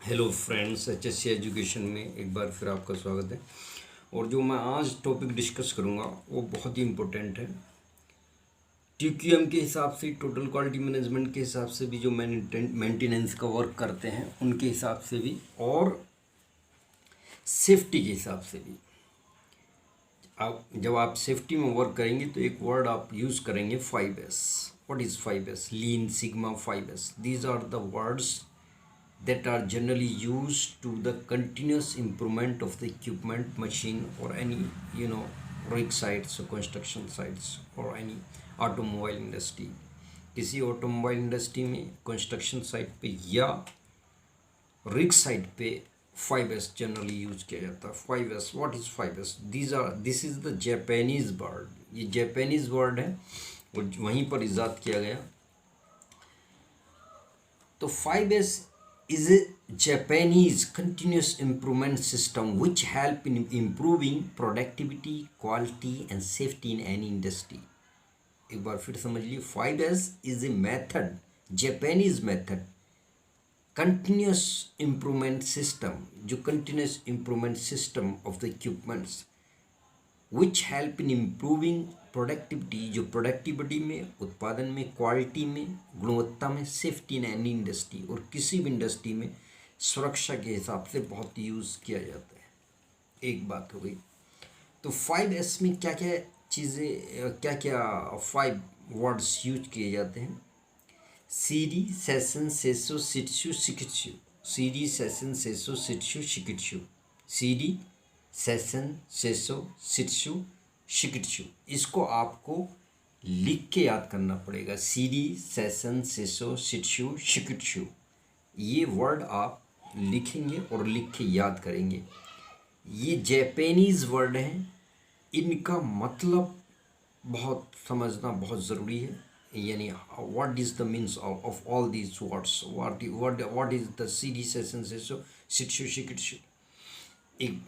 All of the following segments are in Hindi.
हेलो फ्रेंड्स, HSC एजुकेशन में एक बार फिर आपका स्वागत है। और जो मैं आज टॉपिक डिस्कस करूँगा वो बहुत ही इम्पोर्टेंट है। TQM के हिसाब से, टोटल क्वालिटी मैनेजमेंट के हिसाब से भी, जो मेंटेनेंस का वर्क करते हैं उनके हिसाब से भी, और सेफ्टी के हिसाब से भी। जब आप सेफ्टी में वर्क करेंगे तो एक वर्ड आप यूज़ करेंगे 5S। What is 5S? Lean, sigma, 5S। These are the words that are generally used to the continuous improvement of the equipment, machine, or any rig sites or construction sites or any automobile industry। किसी ऑटोमोबाइल इंडस्ट्री में, कंस्ट्रक्शन साइट पे या रिग साइट पे 5S जनरली यूज किया जाता है। 5S, what is 5S? This is the Japanese word. ये जापानीज वर्ड है और वहीं पर इजाद किया गया। तो 5S is a Japanese continuous improvement system which help in improving productivity, quality and safety in any industry। एक बार फिर समझ लीजिए, 5S is a method, Japanese method, continuous improvement system, जो continuous improvement system of the equipments which help in improving productivity, जो प्रोडक्टिविटी में, उत्पादन में, क्वालिटी में, गुणवत्ता में, सेफ्टी इन एनी इंडस्ट्री, और किसी भी इंडस्ट्री में सुरक्षा के हिसाब से बहुत यूज़ किया जाता है। एक बात हो गई। तो 5S में क्या क्या चीज़ें, क्या क्या 5 वर्ड्स यूज किए जाते हैं? सीरी, सेशन, सेसो, शिट्सु, शिकित्सु। सीरी, सेशन, सेसो, शिट्सु, शिकित्सु। सीरी, सेशन, सेसो, शिट्सु, शिकित्सु। इसको आपको लिख के याद करना पड़ेगा। सीरी, सेशन, सेसो, शिट्सु, शिकित्सु। ये वर्ड आप लिखेंगे और लिख के याद करेंगे। ये जापानीज वर्ड हैं, इनका मतलब बहुत समझना बहुत ज़रूरी है। यानी what is the means of all these words? What is the सीरी, सेशन, सेसो, शिट्सु, शिकित्सु। एक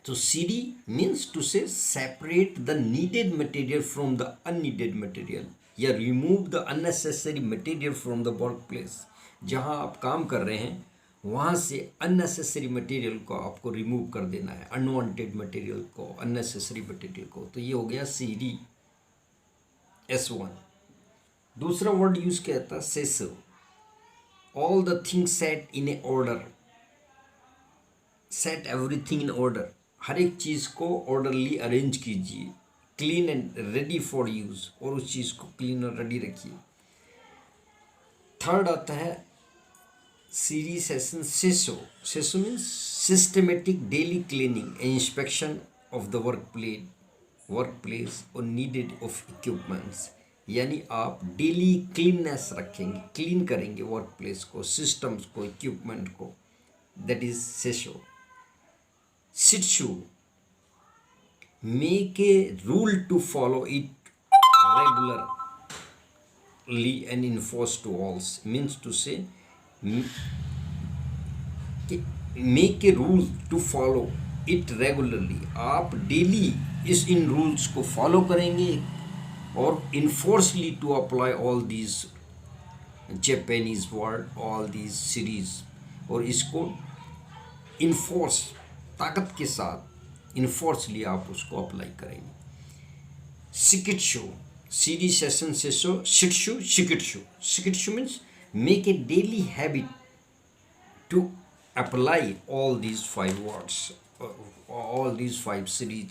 तो CD means to say separate the needed material from the unneeded material, या remove the unnecessary material from the workplace। जहाँ आप काम कर रहे हैं वहाँ से unnecessary material को आपको remove कर देना है, unwanted material को, unnecessary material को। तो ये हो गया CD, S1। दूसरा वर्ड यूज किया था सेसो। all the things set in a order, set everything in order। हर एक चीज़ को ऑर्डरली अरेंज कीजिए, clean and ready for use, और उस चीज़ को क्लीन और रेडी रखिए। थर्ड आता है सीरी, सेशन, सेसो। सेसो means systematic daily cleaning and inspection of the work place और नीडेड ऑफ इक्विपमेंट्स। यानी आप डेली क्लीननेस रखेंगे, क्लीन करेंगे वर्क प्लेस को, सिस्टम्स को, इक्विपमेंट को। दैट इज सेसो। शिट्सु, make a rule to follow it regularly and enforce to all। means to say make a rule to follow it regularly। आप डेली इन रूल्स को फॉलो करेंगे और enforcely to apply all these Japanese word, all these series, और इसको इन्फोर्स, ताकत के साथ इन्फोर्सली आप उसको अप्लाई करेंगे। शिकित्सु, सीरी, सेशन, सेसो, शिट्सु, शिकित्सु। शिकित्सु means make a daily habit to apply all these 5 words, all these 5 series,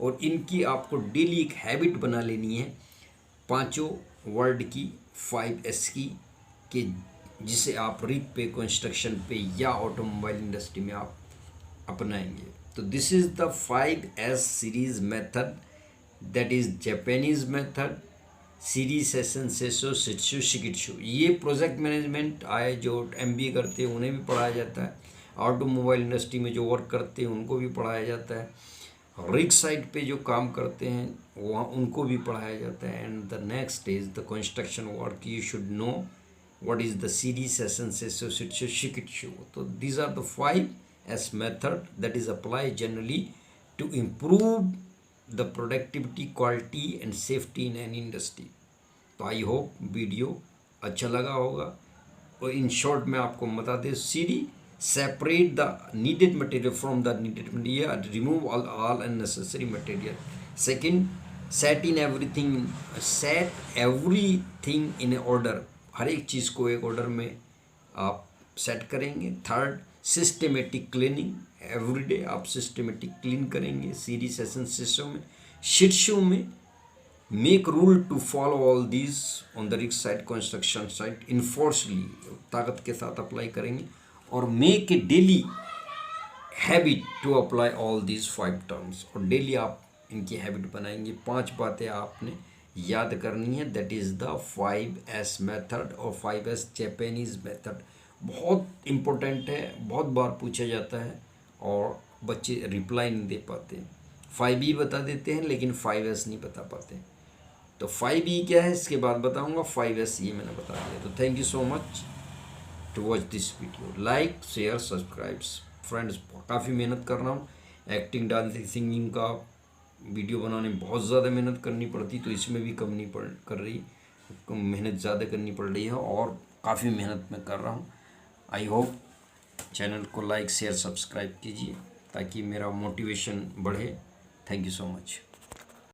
और इनकी आपको डेली एक हैबिट बना लेनी है, पांचों वर्ड की, 5S की, कि जिसे आप रिग पे, कंस्ट्रक्शन पे या ऑटोमोबाइल इंडस्ट्री में आप अपनाएंगे। तो this is the 5S series method, that is Japanese method. सीरी, सेशन, सेसो, शिट्सु, शिकित्सु। ये प्रोजेक्ट मैनेजमेंट आए जो MBA करते हैं उन्हें भी पढ़ाया जाता है, ऑटोमोबाइल इंडस्ट्री में जो वर्क करते हैं उनको भी पढ़ाया जाता है, रिग साइट पे जो काम करते हैं वहाँ उनको भी पढ़ाया जाता है। And the next is the construction work. You should know what is the सीरी, सेशन, सेसो, शिट्सु, शिकित्सु। तो these are the 5S method that is applied generally to improve the productivity, quality and safety in an industry। तो आई होप वीडियो अच्छा लगा होगा। इन शॉर्ट में आपको बता दें, CD separate the needed material from the needed material, remove all unnecessary material. Second, set everything in order, हर एक चीज़ को एक ऑर्डर में आप सेट करेंगे. थर्ड, सिस्टमेटिक क्लीनिंग, एवरीडे आप सिस्टमेटिक क्लीन करेंगे सीडी सेशन सिस्टम में, शीट्सों में. Make rule to follow all these on the रिक्स साइट, कंस्ट्रक्शन साइट, इन्फोर्सली ताकत के साथ अप्लाई करेंगे. और make a daily habit to apply all these 5 terms, और डेली आप इनकी हैबिट बनाएंगे. 5 बातें आपने याद करनी है. That is the 5S method और 5S जापानीज़ मेथड. बहुत इम्पोर्टेंट है, बहुत बार पूछा जाता है और बच्चे रिप्लाई नहीं दे पाते. 5E बता देते हैं लेकिन 5S नहीं बता पाते. तो 5E क्या है इसके बाद बताऊंगा. 5S ये मैंने बता दिया. तो thank you so much to watch this video. Like, share, subscribe. Friends, काफ़ी मेहनत कर रहा हूँ. एक्टिंग, डांसिंग, सिंगिंग का वीडियो बनाने में बहुत ज़्यादा मेहनत करनी पड़ती, तो इसमें भी कम नहीं कर रही, मेहनत ज़्यादा करनी पड़ रही है और काफ़ी मेहनत मैं कर रहा हूँ. आई होप चैनल को लाइक, शेयर, सब्सक्राइब कीजिए ताकि मेरा मोटिवेशन बढ़े. Thank you so much.